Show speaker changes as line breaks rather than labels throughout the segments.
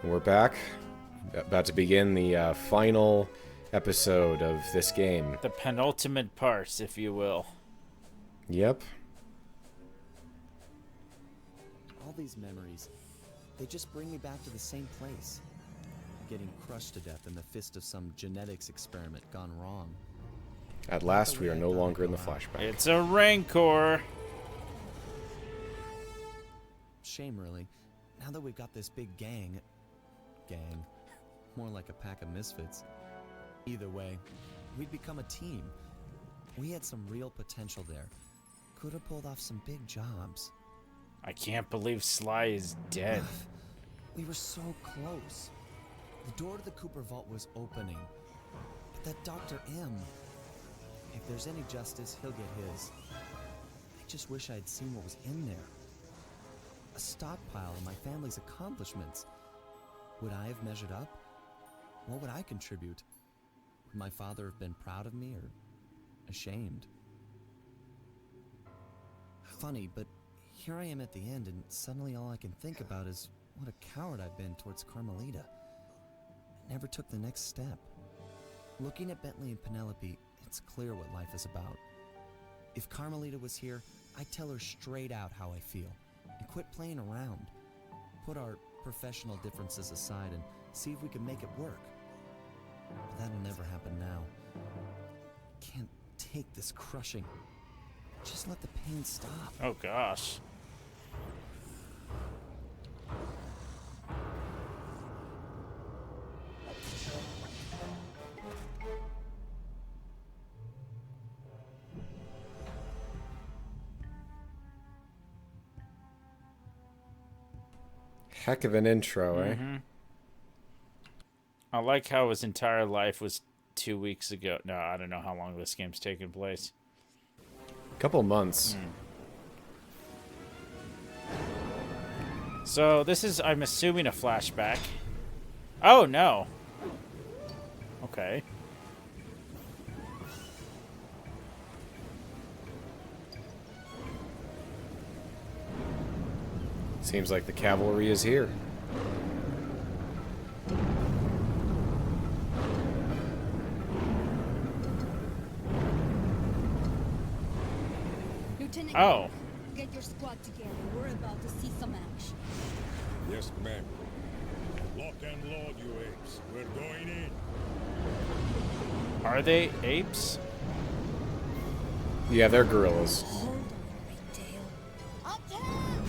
We're back, about to begin the final episode of this game.
The penultimate part, if you will.
Yep.
All these memories, they just bring me back to the same place. Getting crushed to death in the fist of some genetics experiment gone wrong.
At last, we are no longer in the flashback.
It's a rancor.
Shame, really. Now that we've got this big gang, more like a pack of misfits. Either way, we'd become a team. We had some real potential there. Could have pulled off some big jobs.
I can't believe Sly is dead.
We were so close. The door to the Cooper vault was opening. But that Dr. M, if there's any justice, he'll get his. I just wish I'd seen what was in there. A stockpile of my family's accomplishments. Would I have measured up? What would I contribute? Would my father have been proud of me or ashamed? Funny, but here I am at the end, and suddenly all I can think about is what a coward I've been towards Carmelita. I never took the next step. Looking at Bentley and Penelope, it's clear what life is about. If Carmelita was here, I'd tell her straight out how I feel, and quit playing around. Put our professional differences aside and see if we can make it work. But that'll never happen now. Can't take this crushing. Just let the pain stop.
Oh gosh.
Heck of an intro, eh?
I like how his entire life was 2 weeks ago. No, I don't know how long this game's taken place.
Couple months.
So this is, I'm assuming, a flashback. Oh, no. Okay.
Seems like the cavalry is here.
Lieutenant,
Oh.
get your squad together. We're about to see some action.
Yes, ma'am. Lock and load, you apes. We're going in.
Are they apes?
Yeah, they're gorillas.
Hold on, Ringtail. Attack!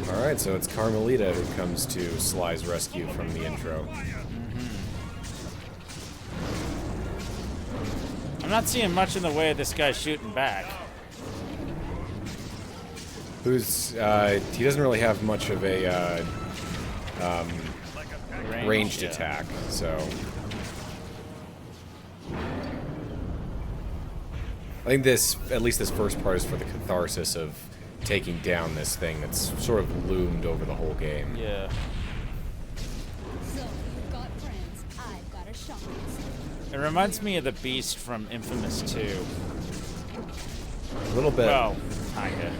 Alright, so it's Carmelita who comes to Sly's rescue from the intro.
I'm not seeing much in the way of this guy shooting back.
Who's, he doesn't really have much of a, ranged
yeah.
attack, so... I think this, at least this first part, is for the catharsis of taking down this thing that's sort of loomed over the whole game.
Yeah.
So, you've got friends. I've got a shot.
It reminds me of the Beast from Infamous 2.
A little bit.
Well, kinda.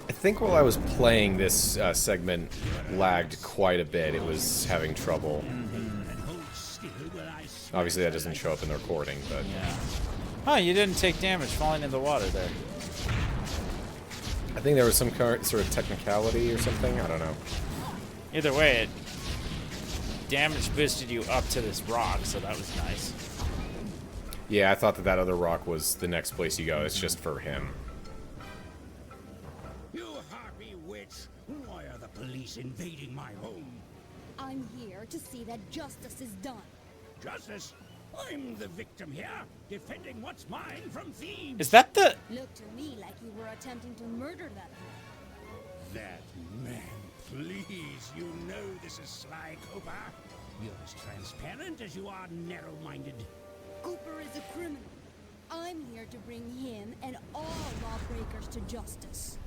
I think while I was playing, this segment lagged quite a bit. It was having trouble. Obviously, that doesn't show up in the recording, but...
Yeah. Oh, you didn't take damage falling in the water there.
I think there was some sort of technicality or something. I don't know.
Either way, it damage boosted you up to this rock, so that was nice.
Yeah, I thought that that other rock was the next place you go. It's just for him.
You harpy witch! Why are the police invading my home?
I'm here to see that justice is done.
Justice? I'm the victim here, defending what's mine from thieves.
Is that the...
Looked to me like you were attempting to murder that man.
That man, please. You know this is Sly Cooper. You're as transparent as you are narrow-minded.
Cooper is a criminal. I'm here to bring him and all lawbreakers to justice.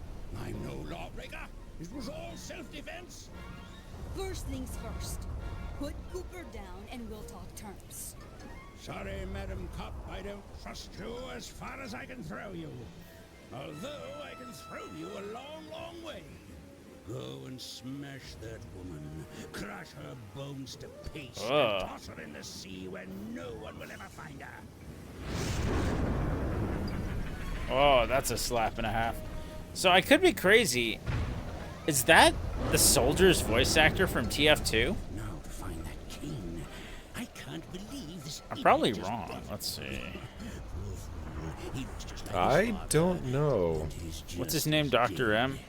I'm no lawbreaker. It was all self-defense.
First things first. Put Cooper down and we'll talk terms.
Sorry, Madam Cop, I don't trust you as far as I can throw you. Although I can throw you a long, long way. Go and smash that woman. Crush her bones to paste and toss her in the sea where no one will ever find her.
Oh, that's a slap and a half. So I could be crazy. Is that the soldier's voice actor from TF2?
Now to find that cane. I can't believe this.
I'm probably wrong. Let's see.
I don't know.
What's his name, Dr. M?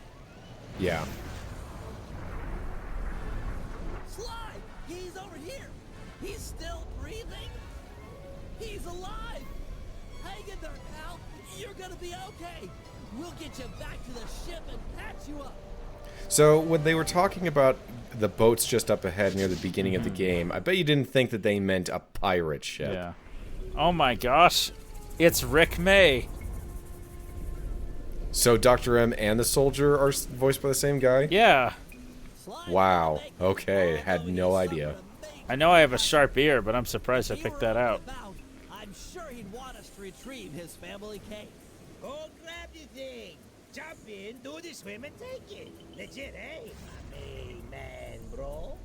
Yeah.
Sly! He's over here! He's still breathing! He's alive! Hang in there, pal! You're gonna be okay! We'll get you back to the ship and patch you up!
So when they were talking about the boats just up ahead near the beginning of the game, I bet you didn't think that they meant a pirate ship.
Yeah. Oh my gosh. It's Rick May.
So Dr. M and the soldier are voiced by the same guy?
Yeah.
Sly,
Wow.
thank you.
Okay,
Although
had
he
no
suffered
idea.
a major
I know I have a sharp ear, but I'm surprised I
if you
picked
were
that
only
out.
about, I'm sure he'd want us to retrieve his family cake.
Go grab your thing. Jump in, do the swim, and take it. Legit, eh? Amen, bro.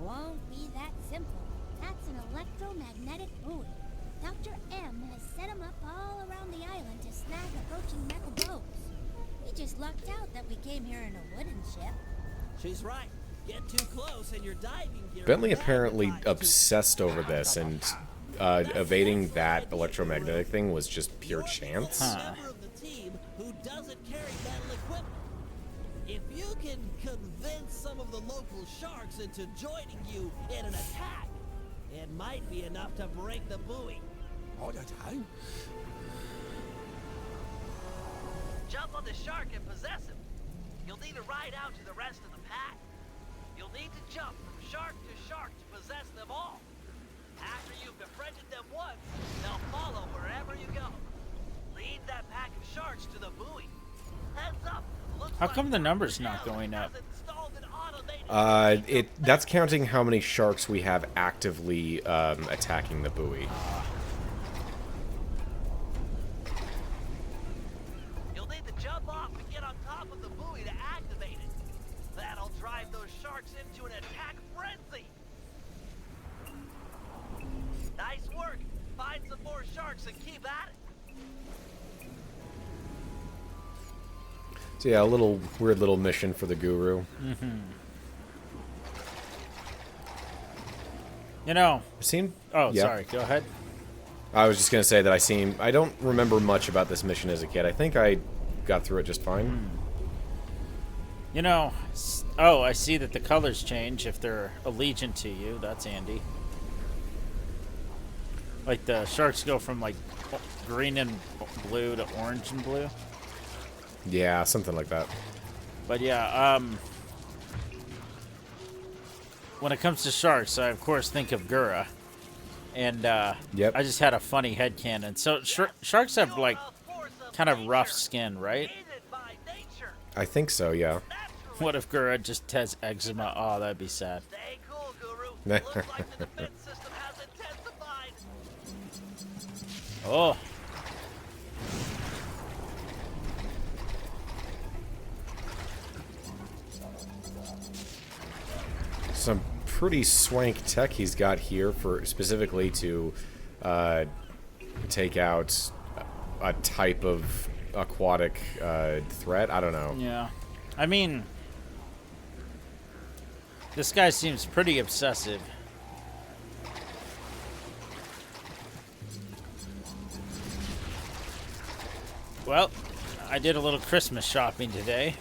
Won't be that simple. That's an electromagnetic buoy. Dr. M has set them up all around the island to snag approaching metal boats. We just lucked out that we came here in a wooden ship.
She's right. Get too close and your diving gear.
Bentley
will
apparently
magnetize to-
obsessed over this, and evading that electromagnetic thing was just pure
You're the
chance.
only member of the team who doesn't carry metal equipment. If you can convince some of the local sharks into joining you in an attack, it might be enough to break the buoy.
All the time?
Jump on the shark and possess him. You'll need to ride out to the rest of the pack. You'll need to jump from shark to possess them all. After you've befriended them once, they'll follow wherever you go. Lead that pack of sharks to the buoy. Heads up. Looks
How
like
come the number's
Mandrill
not going up?
has installed an automated
That's counting how many sharks we have actively attacking the buoy.
You'll need to jump off and get on top of the buoy to activate it. That'll drive those sharks into an attack frenzy. Nice work. Find some more sharks and keep at it.
So yeah, a little weird little mission for the guru.
You know.
Seemed.
Oh,
yeah.
sorry. Go ahead.
I was just gonna say that I don't remember much about this mission as a kid. I think I got through it just fine.
You know. Oh, I see that the colors change if they're allegiant to you. That's handy. Like the sharks go from like green and blue to orange and blue.
Yeah, something like that.
But yeah, when it comes to sharks, I of course think of Gura. And
Yep.
I just had a funny headcanon. So sharks have like kind of rough skin, right?
Aided by nature.
I think so. Yeah.
What if Gura just has eczema? Oh, that'd be sad.
Stay cool, Guru. Looks like the defense system has intensified.
Oh.
Some pretty swank tech he's got here for specifically to take out a type of aquatic threat. I don't know.
Yeah. I mean, this guy seems pretty obsessive. Well, I did a little Christmas shopping today.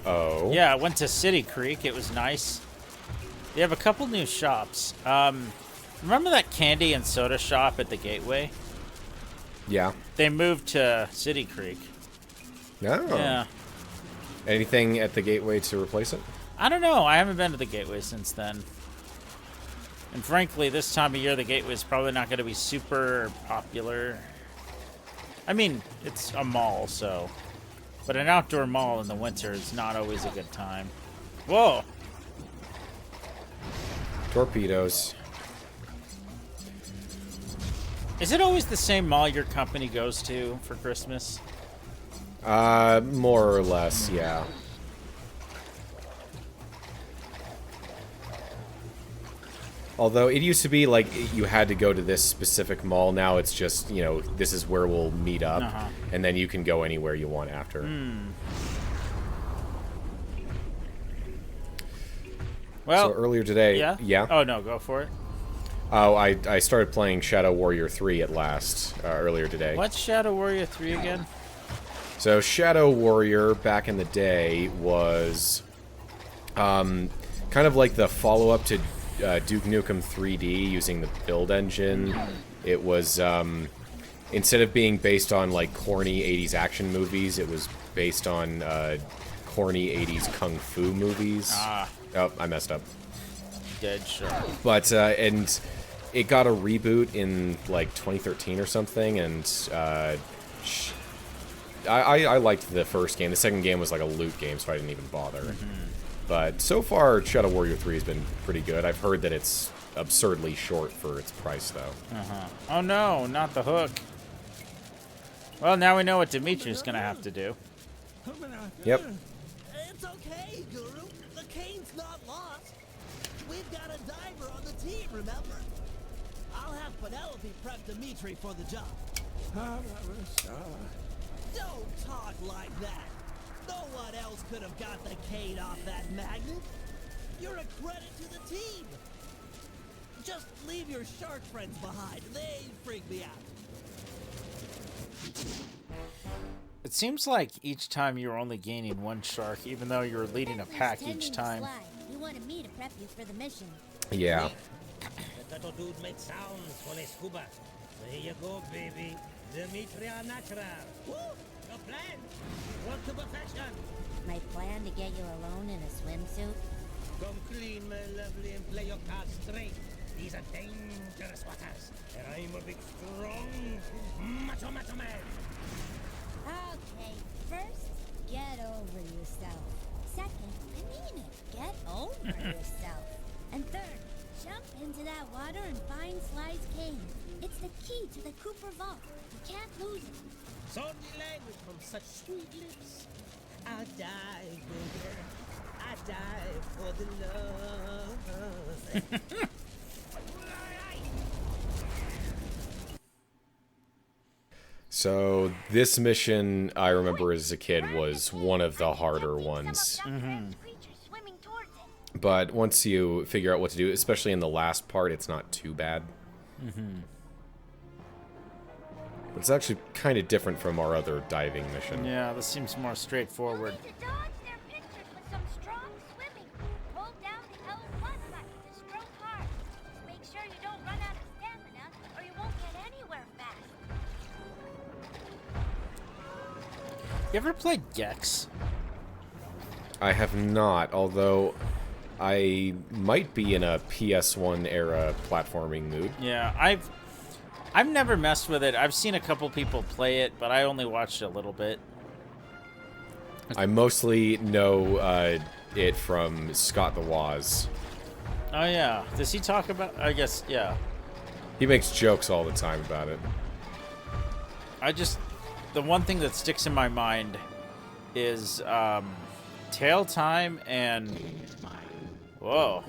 Oh.
Yeah, I went to City Creek. It was nice. They have a couple new shops. Remember that candy and soda shop at the Gateway?
Yeah.
They moved to City Creek.
No.
Yeah.
Anything at the Gateway to replace it?
I don't know. I haven't been to the Gateway since then. And frankly, this time of year, the Gateway is probably not going to be super popular. I mean, it's a mall, so... But an outdoor mall in the winter is not always a good time. Whoa!
Torpedoes.
Is it always the same mall your company goes to for Christmas?
More or less, yeah. Although it used to be like you had to go to this specific mall. Now it's just, you know, this is where we'll meet up, and then you can go anywhere you want after.
Well,
so earlier today,
yeah. Oh no, go for it.
Oh, I started playing Shadow Warrior 3 at last earlier today.
What's Shadow Warrior 3 again?
So Shadow Warrior back in the day was kind of like the follow-up to Duke Nukem 3D using the build engine. It was instead of being based on like corny 80s action movies, it was based on corny 80s kung fu movies. Oh, I messed up.
Dead sure.
But and it got a reboot in like 2013 or something, and I liked the first game. The second game was like a loot game, so I didn't even bother. But so far, Shadow Warrior 3 has been pretty good. I've heard that it's absurdly short for its price, though.
Oh no, not the hook. Well, now we know what Dimitri's gonna have to do.
Yep.
It's okay, Guru. The cane's not lost. We've got a diver on the team, remember? I'll have Penelope prep Dimitri for the job. Don't talk like that. No one else could have got the cane off that magnet. You're a credit to the team. Just leave your shark friends behind. They freak me out.
It seems like each time you're only gaining one shark, even though you're leading a pack each time.
You wanted me to prep you for the mission.
Yeah.
The little dude made sounds when they scuba. There you go, baby. Dimitri natural. Woo! Your plan. Work to perfection.
My plan to get you alone in a swimsuit?
Come clean, my lovely, and play your cards straight. These are dangerous waters. And I'm a big, strong, macho man.
Okay, first, get over yourself. Second, I mean it, get over yourself. And third, jump into that water and find Sly's cane. It's the key to the Cooper Vault. You can't lose it.
Salty language from such sweet lips. I die, baby. I die for the love.
So this mission, I remember as a kid, was one of the harder ones. But once you figure out what to do, especially in the last part, it's not too bad. But it's actually kind of different from our other diving mission.
Yeah, this seems more straightforward. You ever played Gex?
I have not, although I might be in a PS1 era platforming mood.
Yeah, I've never messed with it. I've seen a couple people play it, but I only watched a little bit.
I mostly know it from Scott the Woz.
Oh yeah, does he talk about? I guess yeah.
He makes jokes all the time about it.
The one thing that sticks in my mind is tail time and whoa.
I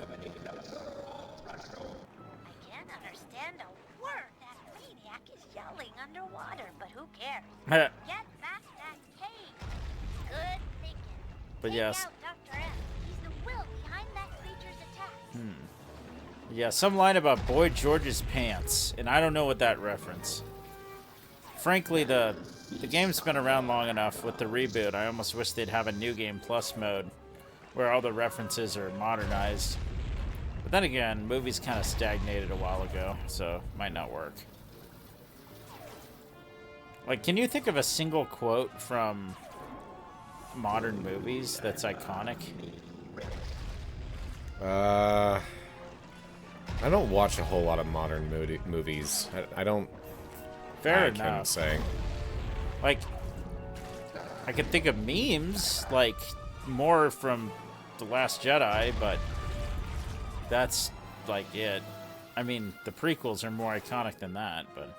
can't understand a word that maniac is yelling underwater, but who cares?
But
Get back that cave. Good thinking.
But
Take
yes.
out Dr. M. He's the will behind that creature's attack.
Yeah, some line about Boy George's pants, and I don't know what that reference. Frankly, the game's been around long enough with the reboot. I almost wish they'd have a New Game Plus mode where all the references are modernized. But then again, movies kind of stagnated a while ago, so might not work. Like, can you think of a single quote from modern movies that's iconic?
I don't watch a whole lot of modern movies. I don't.
Fair
I couldn't
enough.
say.
Like, I could think of memes, like, more from The Last Jedi, but that's, like, it. I mean, the prequels are more iconic than that, but...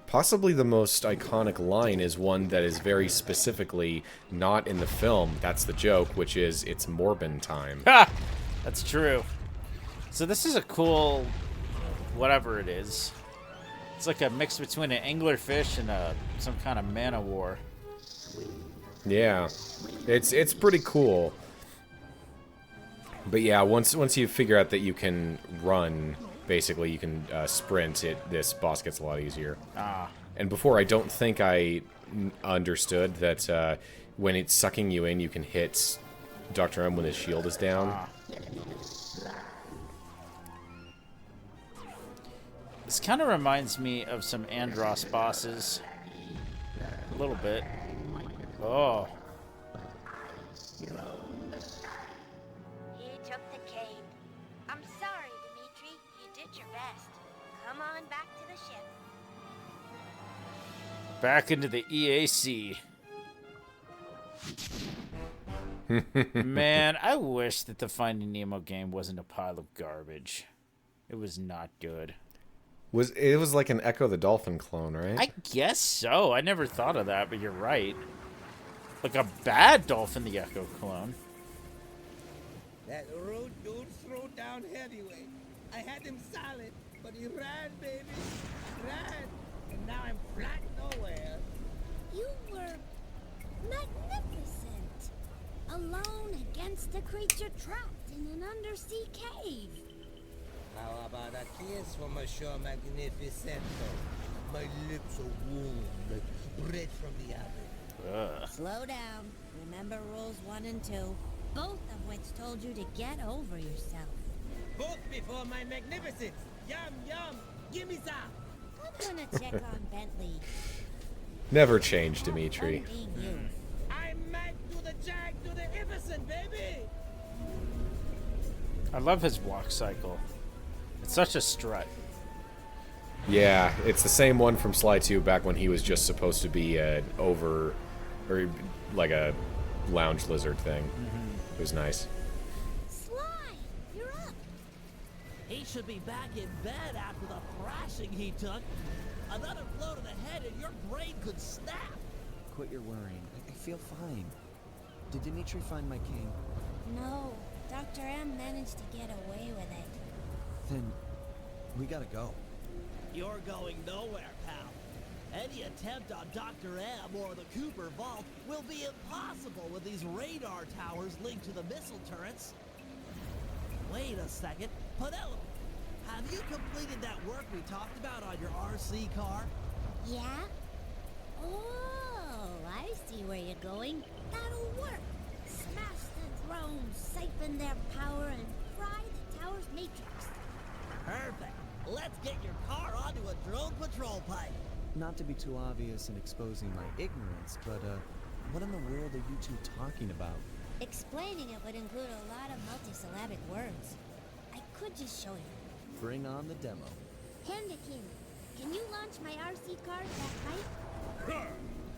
Possibly the most iconic line is one that is very specifically not in the film. That's the joke, which is, it's Morbin time.
Ha! That's true. So this is a cool... whatever it is. It's like a mix between an anglerfish and some kind of man-o-war.
Yeah. It's pretty cool. But yeah, once you figure out that you can run, basically you can sprint, this boss gets a lot easier.
Ah.
And before, I don't think I understood that when it's sucking you in, you can hit Dr. M when his shield is down.
Ah. This kind of reminds me of some Andros bosses. A little bit. Oh.
He took the cane. I'm sorry, Dimitri. You did your best. Come on back to the ship.
Back into the EAC. Man, I wish that the Finding Nemo game wasn't a pile of garbage. It was not good.
It was like an Echo the Dolphin clone, right?
I guess so. I never thought of that, but you're right. Like a bad Dolphin the Echo clone.
That rude dude threw down heavyweight. I had him solid, but he ran, baby. Ran. And now I'm flat nowhere.
You were magnificent. Alone against a creature trapped in an undersea cave.
How about a kiss from Monsieur Magnificento? My lips are warm like bread from the oven.
Ugh.
Slow down. Remember rules 1 and 2, both of which told you to get over yourself.
Both before my magnificence. Yum, yum. Give me some.
I'm gonna check on Bentley.
Never change, Dimitri.
Fun being you.
I'm Mac to the Jack to the Iverson, baby.
I love his walk cycle. It's such a strut.
Yeah, it's the same one from Sly 2 back when he was just supposed to be or like a lounge lizard thing. It was nice.
Sly, you're up.
He should be back in bed after the thrashing he took. Another blow to the head and your brain could snap.
Quit your worrying. I feel fine. Did Dimitri find my cane?
No, Dr. M managed to get away with it.
Then we gotta go.
You're going nowhere, pal. Any attempt on Dr. M or the Cooper Vault will be impossible with these radar towers linked to the missile turrets. Wait a second. Penelope, have you completed that work we talked about on your RC car?
Yeah? Oh, I see where you're going. That'll work. Smash the drones, siphon their power, and fry the tower's matrix.
Perfect. Let's get your car onto a drone patrol pipe.
Not to be too obvious in exposing my ignorance, but what in the world are you two talking about?
Explaining it would include a lot of multisyllabic words. I could just show you.
Bring on the demo.
Hand it to me. Can you launch my RC car at that height?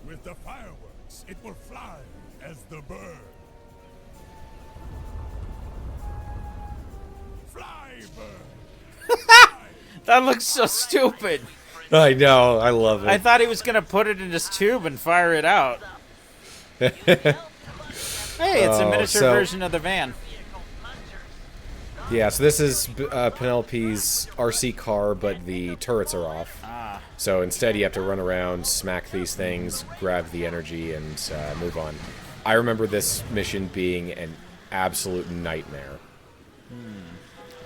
With the fireworks, it will fly as the bird. Fly, bird!
That looks so stupid.
I know, I love it.
I thought he was going to put it in his tube and fire it out. Hey, it's a miniature version of the van.
Yeah, so this is Penelope's RC car, but the turrets are off.
Ah.
So instead you have to run around, smack these things, grab the energy, and move on. I remember this mission being an absolute nightmare.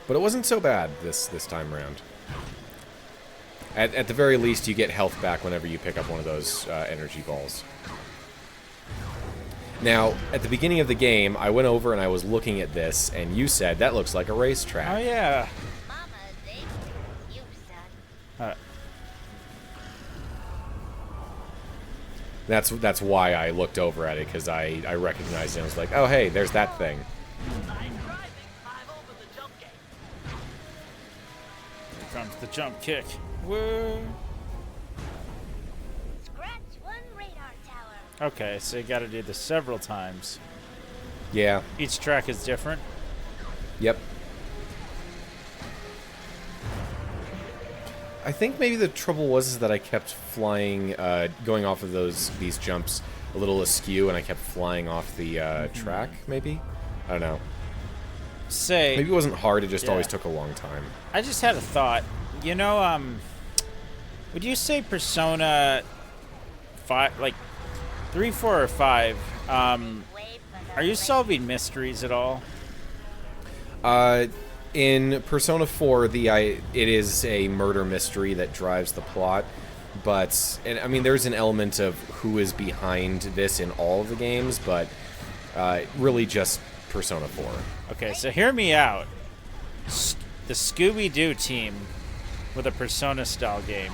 But it wasn't so bad this time around. At the very least, you get health back whenever you pick up one of those energy balls. Now, at the beginning of the game, I went over and I was looking at this, and you said, that looks like a
Oh,
racetrack.
yeah.
Mama, they you, son.
That's why I looked over at it, because I recognized it. I was like, oh, hey, there's that thing.
Nice driving. Climb over the jump gate.
Here comes the jump kick. Whoa.
Scratch one radar tower.
Okay, so you got to do this several times.
Yeah.
Each track is different.
Yep. I think maybe the trouble was that I kept flying, going off of these jumps a little askew, and I kept flying off the track, maybe? I don't know.
Say,
Maybe it wasn't hard, it just
Yeah.
always took a long time.
I just had a thought. You know, would you say Persona 5, like 3, 4, or 5, are you solving mysteries at all?
In Persona 4, it is a murder mystery that drives the plot, but I mean, there's an element of who is behind this in all of the games, but really just Persona 4.
Okay, so hear me out. The Scooby-Doo team with a Persona-style game.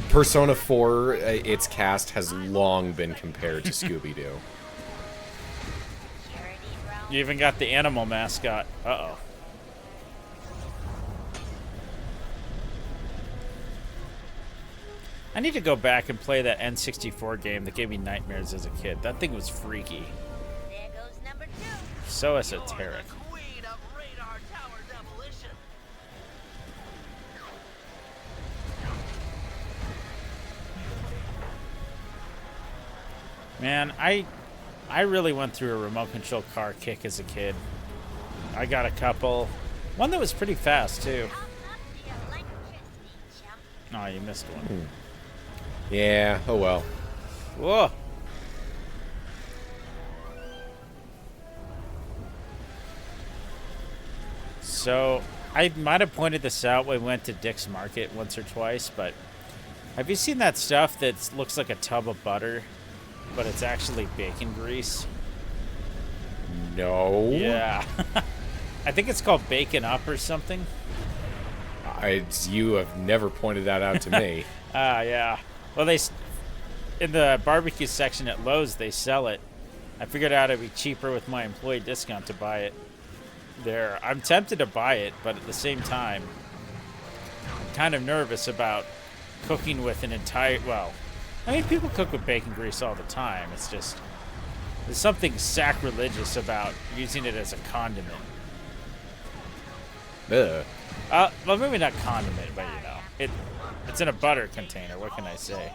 Persona 4, its cast has long been compared to Scooby-Doo.
You even got the animal mascot. Uh-oh. I need to go back and play that N64 game that gave me nightmares as a kid. That thing was freaky.
There goes number 2.
So esoteric.
Queen of radar tower demolition.
Man, I really went through a remote control car kick as a kid. I got a couple. One that was pretty fast, too.
Off up the electricity, chump.
Oh, you missed one.
Yeah, oh well.
Whoa. So, I might have pointed this out when we went to Dick's Market once or twice, but have you seen that stuff that looks like a tub of butter, but it's actually bacon grease?
No.
Yeah. I think it's called Bacon Up or something.
You have never pointed that out to me.
Yeah. Well, in the barbecue section at Lowe's, they sell it. I figured out it'd be cheaper with my employee discount to buy it there. I'm tempted to buy it, but at the same time, I'm kind of nervous about cooking with an entire, well, I mean, people cook with bacon grease all the time. It's just, there's something sacrilegious about using it as a condiment.
Ugh.
Well, maybe not condiment, but you know, it's in a butter container. What can I say?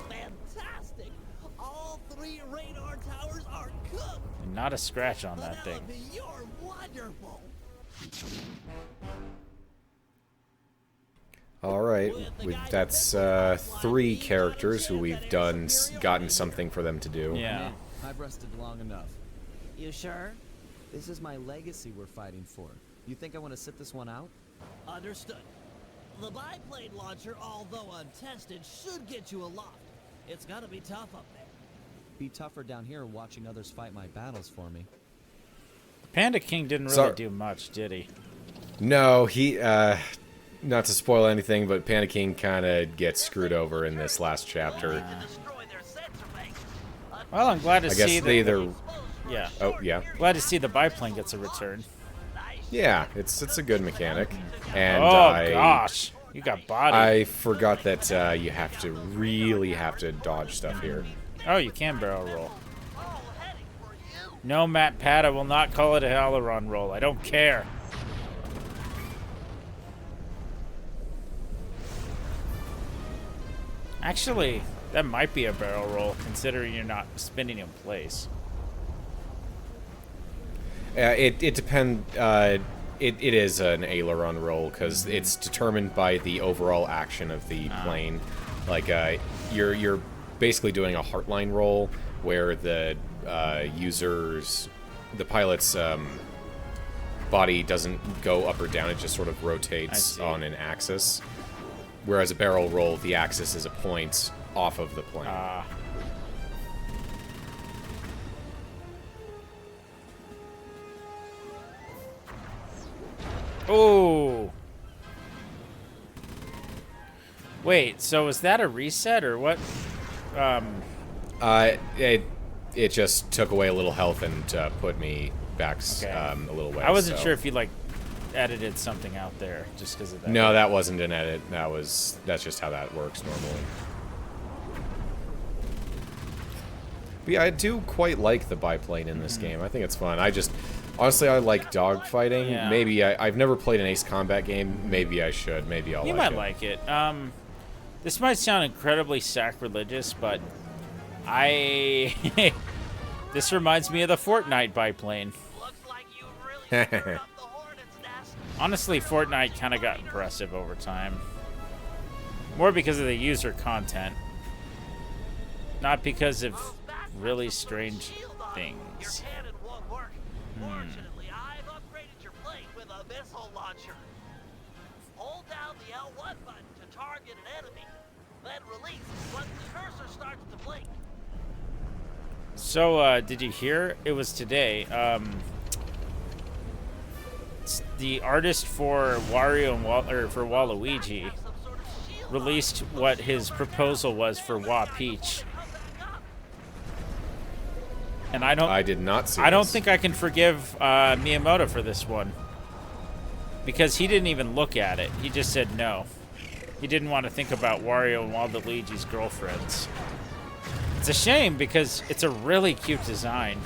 Fantastic! All 3 radar towers are cooked.
And not a scratch on that thing.
Penelope, you're wonderful.
All right, that's 3 characters who we've gotten something for them to do.
Yeah.
I've rested long enough.
You sure?
This is my legacy we're fighting for. You think I want to sit this one out?
Understood. The biplane launcher, although untested, should get you aloft. It's gotta be tough up there.
Be tougher down here watching others fight my battles for me.
Panda King didn't really do much, did he?
No, he, not to spoil anything, but Panda King kind of gets screwed over in this last chapter.
Destroy their sensor banks.
Well, I'm glad to
I guess
see
they
that.
either...
Yeah.
Oh, yeah.
Glad to see the biplane gets a return.
Yeah, it's a good mechanic. And
Oh gosh, you got body.
I forgot that you really have to dodge stuff here.
Oh, you can barrel roll. No, Matt Pata will not call it a aileron roll. I don't care. Actually, that might be a barrel roll, considering you're not spinning in place.
It depends. It is an aileron roll because it's determined by the overall action of the plane. Like you're basically doing a heartline roll where the pilot's body doesn't go up or down; it just sort of rotates on an axis. Whereas a barrel roll, the axis is a point, off of the plane.
Oh. Wait, so is that a reset or what?
It just took away a little health and put me back
Okay.
a little way.
I wasn't
so.
sure if you like edited something out there just because of that.
No, that wasn't an edit. That's just how that works normally. But yeah, I do quite like the biplane in this game. I think it's fun. Honestly, I like dogfighting.
Yeah.
Maybe I've never played an Ace Combat game. Maybe I should. Maybe I'll
You
like
might
it.
like it. This might sound incredibly sacrilegious, but this reminds me of the Fortnite biplane.
Looks like you really screwed up the hornet's nest.
Honestly, Fortnite kind of got impressive over time. More because of the user content. Not because of really strange
Your
things.
cannon won't work. Fortunately, I've upgraded your plate with a missile launcher. Hold down the L1 button to target an enemy, then release once the cursor starts to blink.
So, did you hear? It was today. The artist for Wario and for Waluigi
Have some sort of shield
released what his proposal was for Wa Peach. And
I did not see
I don't
this.
think I can forgive Miyamoto for this one. Because he didn't even look at it. He just said no. He didn't want to think about Wario and Waluigi's girlfriends. It's a shame because it's a really cute design.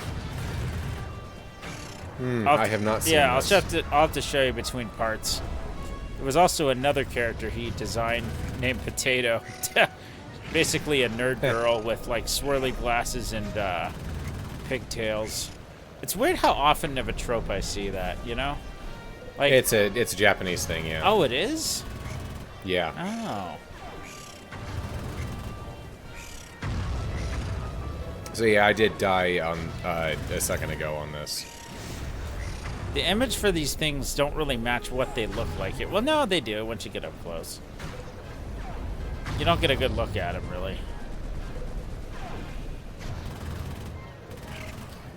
I have not seen
Yeah,
this.
I'll have to show you between parts. There was also another character he designed named Potato. Basically a nerd girl with like swirly glasses and pigtails. It's weird how often of a trope I see that, you know? Like
It's a Japanese thing, yeah.
Oh, it is?
Yeah.
Oh.
So yeah, I did die on a second ago on this.
The image for these things don't really match what they look like. Well, no, they do once you get up close. You don't get a good look at them, really.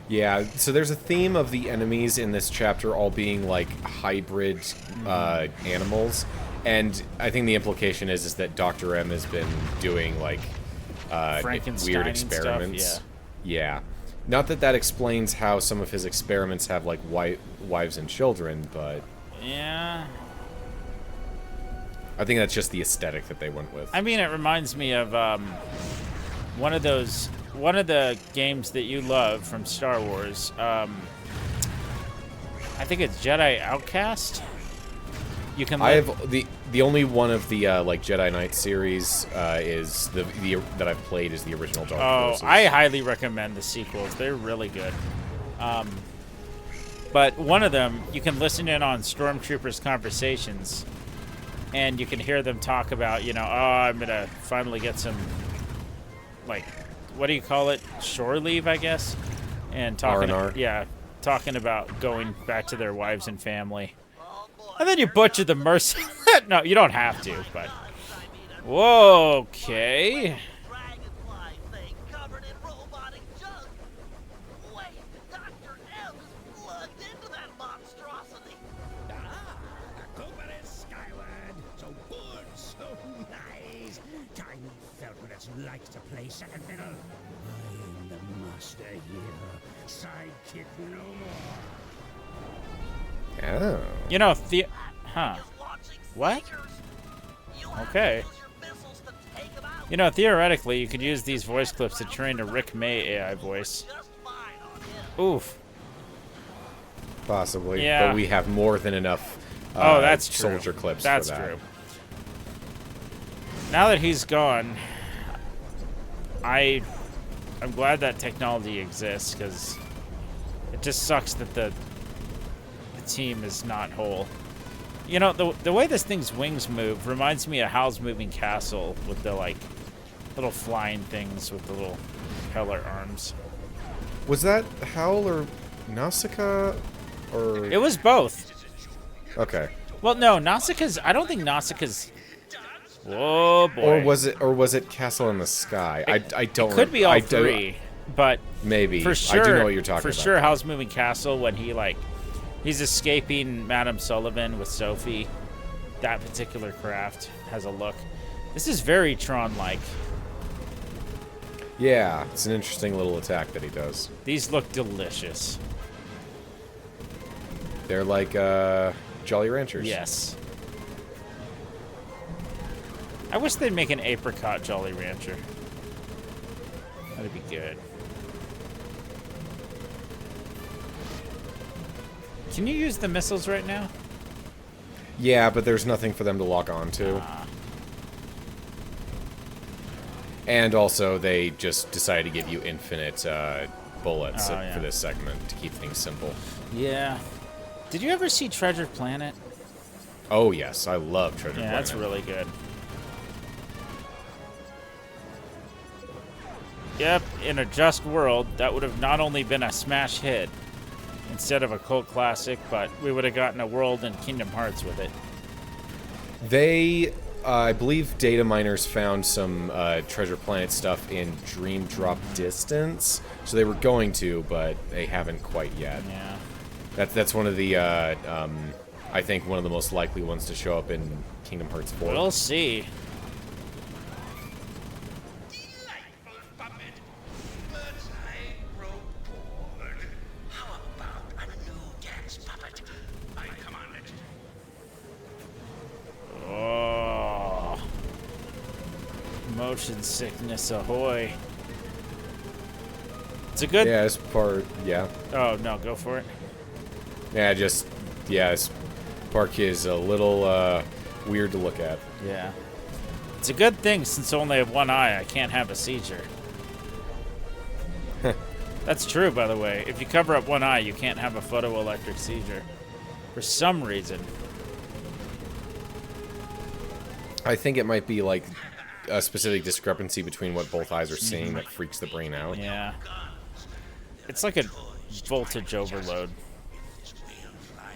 Yeah, so there's a theme of the enemies in this chapter all being like hybrid animals, and I think the implication is that Dr. M has been doing like
Frankenstein
weird
and stuff,
experiments. Yeah. Not that explains how some of his experiments have like wives and children, but
Yeah.
I think that's just the aesthetic that they went with.
I mean, it reminds me of one of the games that you love from Star Wars. I think it's Jedi Outcast. You can.
I have the only one of the like Jedi Knight series is the that I've played is the original Dark Forces.
I highly recommend the sequels. They're really good. But one of them, you can listen in on Stormtroopers' conversations, and you can hear them talk about, I'm gonna finally get some, like, what do you call it? Shore leave, I guess. And talking,
R&R.
yeah, talking about going back to their wives and family. And then you butcher the mercy. No, you don't have to, but. Whoa, okay.
Dragonfly thing covered in robotic junk. Wait, Dr. M is plugged into that monstrosity.
Ah, Kubernetes skyward. So good, so nice. Tiny felt what it's like to play second fiddle. I am the master here. Sidekick no more.
Oh.
Huh.
Is launching
What?
sneakers. You'll have
Okay.
to use your missiles to take 'em out.
Theoretically, you could use these voice clips to train a Rick May AI voice.
Just fine on him.
Oof.
Possibly.
Yeah.
But we have more than enough
That's true.
soldier clips
That's
for that.
true. Now that he's gone, I'm glad that technology exists, because it just sucks that the team is not whole. The way this thing's wings move reminds me of Hal's Moving Castle with the, like, little flying things with the little propeller arms.
Was that Howl or Nausicaa? Or
It was both.
okay.
Well, no, Nausicaa's... I don't think Nausicaa's Whoa, boy.
Or was it Castle in the Sky? I don't.
Could be all
I don't-
three, but
Maybe.
for sure,
I do know what you're talking
for
about.
sure, Howl's Moving Castle when he's escaping Madame Sullivan with Sophie. That particular craft has a look. This is very Tron-like.
Yeah, it's an interesting little attack that he does.
These look delicious.
They're like Jolly Ranchers.
Yes. I wish they'd make an apricot Jolly Rancher. That'd be good. Can you use the missiles right now?
Yeah, but there's nothing for them to lock on to. And also, they just decided to give you infinite bullets
yeah.
for this segment to keep things simple.
Yeah. Did you ever see Treasure Planet?
Oh, yes. I love Treasure
Yeah,
Planet.
that's really good. Yep, in a just world, that would have not only been a smash hit instead of a cult classic, but we would have gotten a world in Kingdom Hearts with it.
They, I believe data miners found some Treasure Planet stuff in Dream Drop Distance, so they were going to, but they haven't quite yet.
Yeah.
That's one of the, I think one of the most likely ones to show up in Kingdom Hearts 4.
We'll see.
Delightful puppet, but I grow bored. How about a new dance puppet? I command it.
Oh. Motion sickness ahoy. It's a good...
Yeah, this part, yeah.
Oh, no, go for it.
Yeah, this park is a little weird to look at.
Yeah. It's a good thing since I only have one eye, I can't have a seizure. That's true, by the way. If you cover up one eye, you can't have a photoelectric seizure. For some reason.
I think it might be like a specific discrepancy between what both eyes are seeing that freaks the brain out.
Yeah. It's like a voltage overload.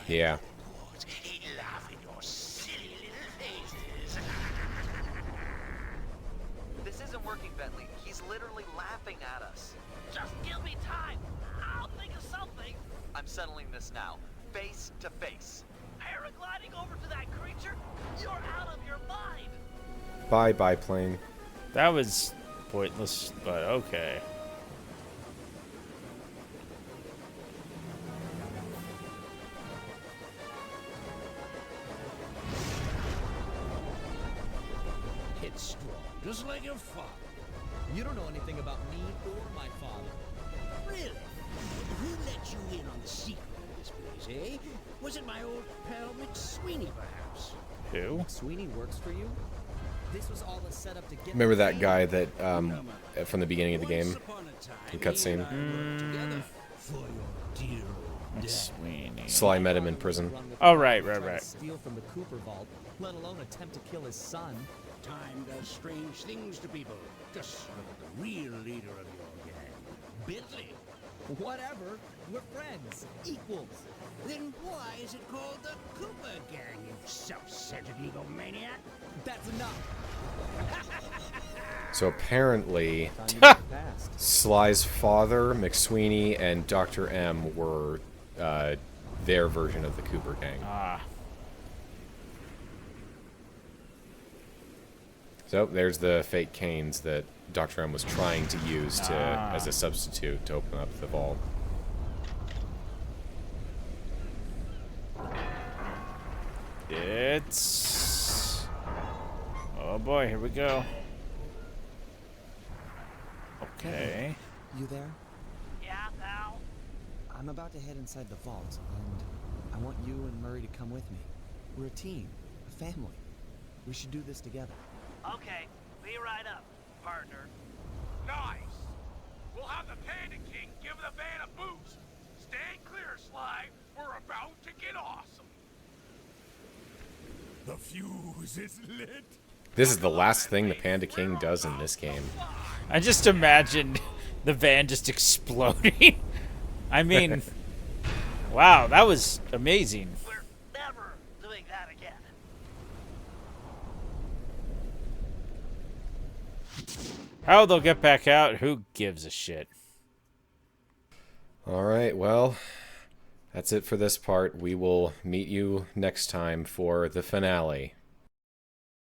Yeah.
This isn't working, Bentley. He's literally laughing at us. Just give me time. I'll think of something. I'm settling this now. Face to face. Paragliding over to that creature? You're out of your mind.
Bye, biplane.
That was pointless, but okay.
It's strong, just like your father.
You don't know anything about me or my father.
Really? Who let you in on the secret of this place, eh? Was it my old pal McSweeney, perhaps?
Who?
Sweeney works for you? This was all a setup to get...
Remember that guy that from the beginning of the game?
Once upon a time,
The cutscene.
he and I worked together for your dear old dad.
Sweeney.
Sly met him in prison.
Oh, right.
Steal from the Cooper vault, let alone attempt to kill his son.
Time does strange things to people. Just look at the real leader of your gang, Bentley.
Whatever. We're friends. Equals.
Then why is it called the Cooper Gang, you self-centered egomaniac?
That's enough.
So apparently,
Thought you moved past.
Sly's father, McSweeney, and Dr. M were their version of the Cooper Gang.
Ah.
So there's the fake canes that Dr. M was trying to use to as a substitute to open up the vault.
It's... Oh boy, here we go. Okay.
You there?
Yeah, pal?
I'm about to head inside the vault, and I want you and Murray to come with me. We're a team, a family. We should do this together.
Okay, be right up, partner.
Nice. We'll have the Panda King give the van a boost. Stand clear, Sly. We're about to get awesome. The fuse is lit.
This is the last thing the Panda King does in this game.
I just imagined the van just exploding. I mean, wow, that was amazing.
We're never doing that again.
How they'll get back out, who gives a shit?
Alright, well, that's it for this part. We will meet you next time for the finale.